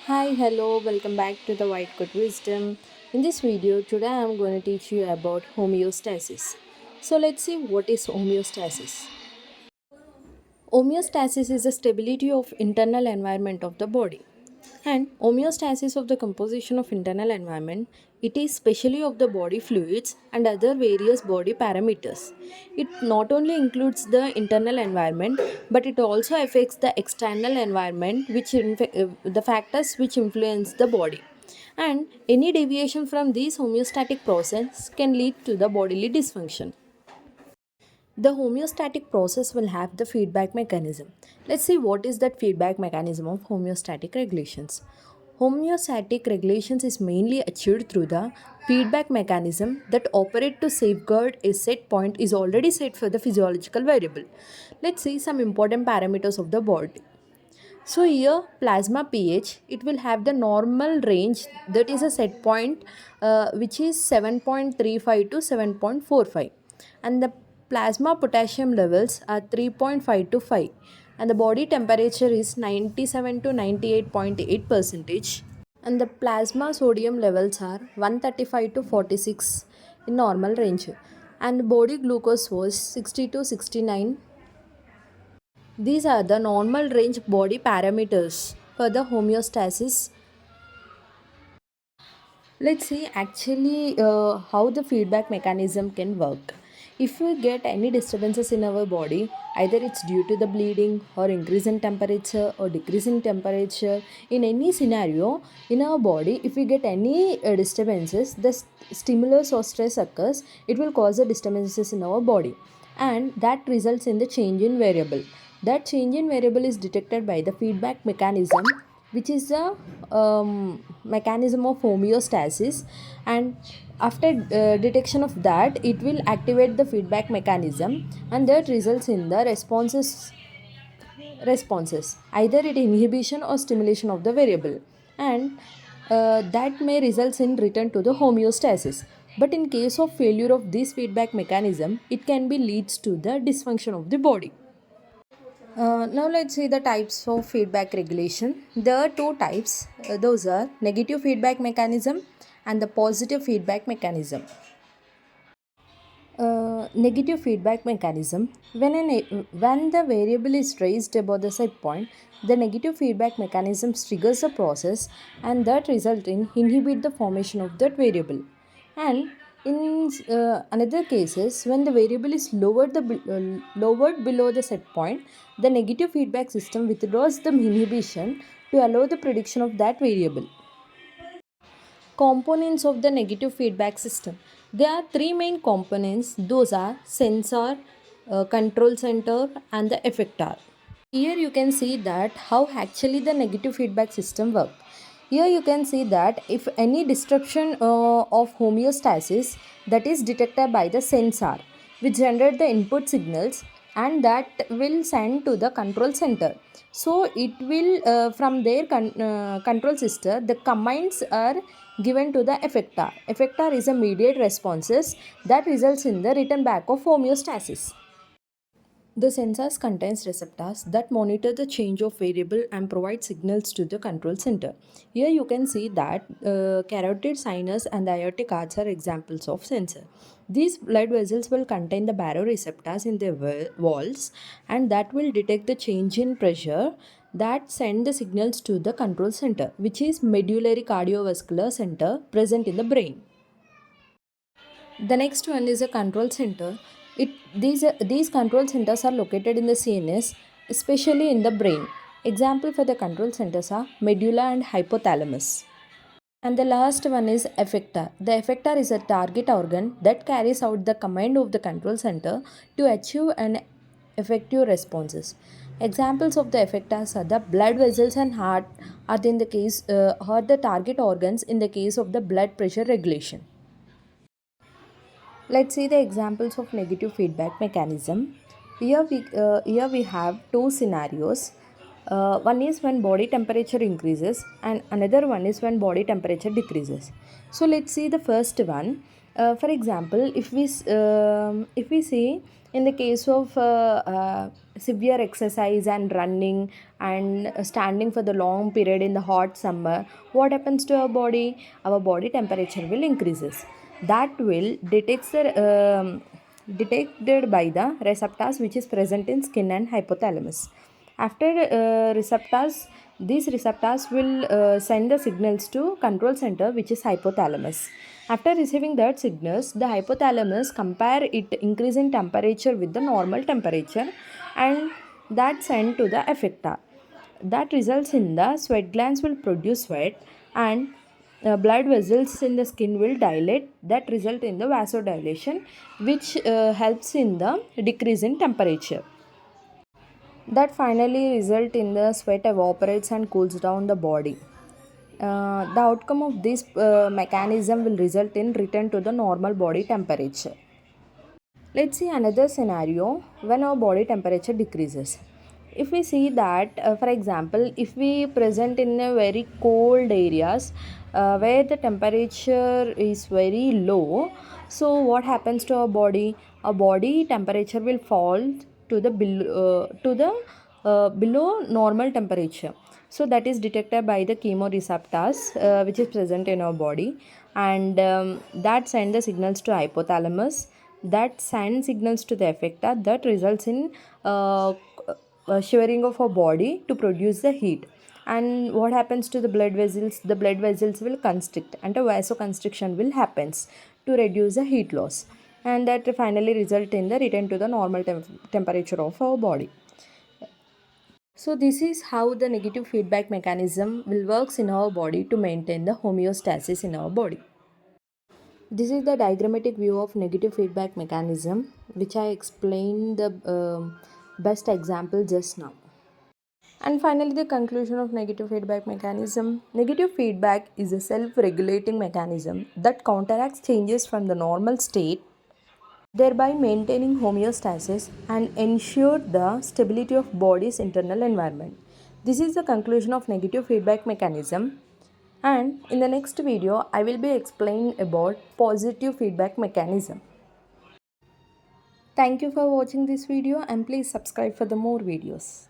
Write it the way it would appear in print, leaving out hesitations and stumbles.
Hi, hello, welcome back to the White Coat Wisdom. In this video, today I am going to teach you about homeostasis. So, let's see what is homeostasis. Homeostasis is the stability of internal environment of the body. And homeostasis of the composition of internal environment, it is specially of the body fluids and other various body parameters. It not only includes the internal environment, but it also affects the external environment, the factors which influence the body. And any deviation from these homeostatic process can lead to the bodily dysfunction. The homeostatic process will have the feedback mechanism. Let's see what is that feedback mechanism of homeostatic regulations. Homeostatic regulations is mainly achieved through the feedback mechanism that operate to safeguard a set point is already set for the physiological variable. Let's see some important parameters of the body. So here plasma pH, it will have the normal range, that is a set point which is 7.35 to 7.45, and the plasma potassium levels are 3.5 to 5, and the body temperature is 97 to 98.8 percentage, and the plasma sodium levels are 135 to 46 in normal range, and body glucose was 60 to 69. These are the normal range body parameters for the homeostasis. Let's see actually how the feedback mechanism can work. If we get any disturbances in our body, either it's due to the bleeding or increase in temperature or decrease in temperature, in any scenario in our body, if we get any disturbances, the stimulus or stress occurs, it will cause the disturbances in our body, and that results in the change in variable. That change in variable is detected by the feedback mechanism, which is the mechanism of homeostasis, and after detection of that, it will activate the feedback mechanism, and that results in the responses, either it inhibition or stimulation of the variable, and that may result in return to the homeostasis. But in case of failure of this feedback mechanism, it can be leads to the dysfunction of the body. Now let's see the types of feedback regulation. There are two types. Those are negative feedback mechanism and the positive feedback mechanism. Negative feedback mechanism. When the variable is raised above the set point, the negative feedback mechanism triggers the process, and that result in inhibit the formation of that variable. And in another cases, when the variable is lowered below the set point, the negative feedback system withdraws the inhibition to allow the prediction of that variable. Components of the negative feedback system. There are three main components. Those are sensor, control center, and the effector. Here you can see that how actually the negative feedback system works. Here you can see that if any disruption of homeostasis, that is detected by the sensor, which generate the input signals, and that will send to the control center. So it will from their control system, the commands are given to the effector. Effector is a mediate responses that results in the return back of homeostasis. The sensors contains receptors that monitor the change of variable and provide signals to the control center. Here you can see that carotid sinus and the aortic arch are examples of sensor. These blood vessels will contain the baroreceptors in their walls, and that will detect the change in pressure that send the signals to the control center, which is medullary cardiovascular center present in the brain. The next one is a control center. These control centers are located in the CNS, especially in the brain. Example for the control centers are medulla and hypothalamus. And the last one is effector. The effector is a target organ that carries out the command of the control center to achieve an effective responses. Examples of the effectors are the blood vessels and heart are the target organs in the case of the blood pressure regulation. Let's see the examples of negative feedback mechanism. Here we have two scenarios. One is when body temperature increases, and another one is when body temperature decreases. So let's see the first one. For example, if we see In the case of severe exercise and running and standing for the long period in the hot summer, what happens to our body? Our body temperature will increases. That will detected by the receptors which is present in skin and hypothalamus. After these receptors will send the signals to control center which is hypothalamus. After receiving that signals, the hypothalamus compare it increase in temperature with the normal temperature, and that sent to the effector. That results in the sweat glands will produce sweat, and blood vessels in the skin will dilate. That result in the vasodilation, which helps in the decrease in temperature. That finally result in the sweat evaporates and cools down the body. The outcome of this mechanism will result in return to the normal body temperature. Let's see another scenario when our body temperature decreases. If we see that, for example, if we present in a very cold areas where the temperature is very low, so what happens to our body? Our body temperature will fall to the below normal temperature. So that is detected by the chemoreceptors which is present in our body, and that send the signals to hypothalamus, that send signals to the effector, that results in shivering of our body to produce the heat. And what happens to the blood vessels? The blood vessels will constrict and a vasoconstriction will happens to reduce the heat loss, and that finally result in the return to the normal temperature of our body. So this is how the negative feedback mechanism will works in our body to maintain the homeostasis in our body. This is the diagrammatic view of negative feedback mechanism, which I explained the best example just now. And finally, the conclusion of negative feedback mechanism. Negative feedback is a self-regulating mechanism that counteracts changes from the normal state, thereby maintaining homeostasis and ensure the stability of body's internal environment. This is the conclusion of negative feedback mechanism, and in the next video I will be explaining about positive feedback mechanism. Thank you for watching this video, and please subscribe for the more videos.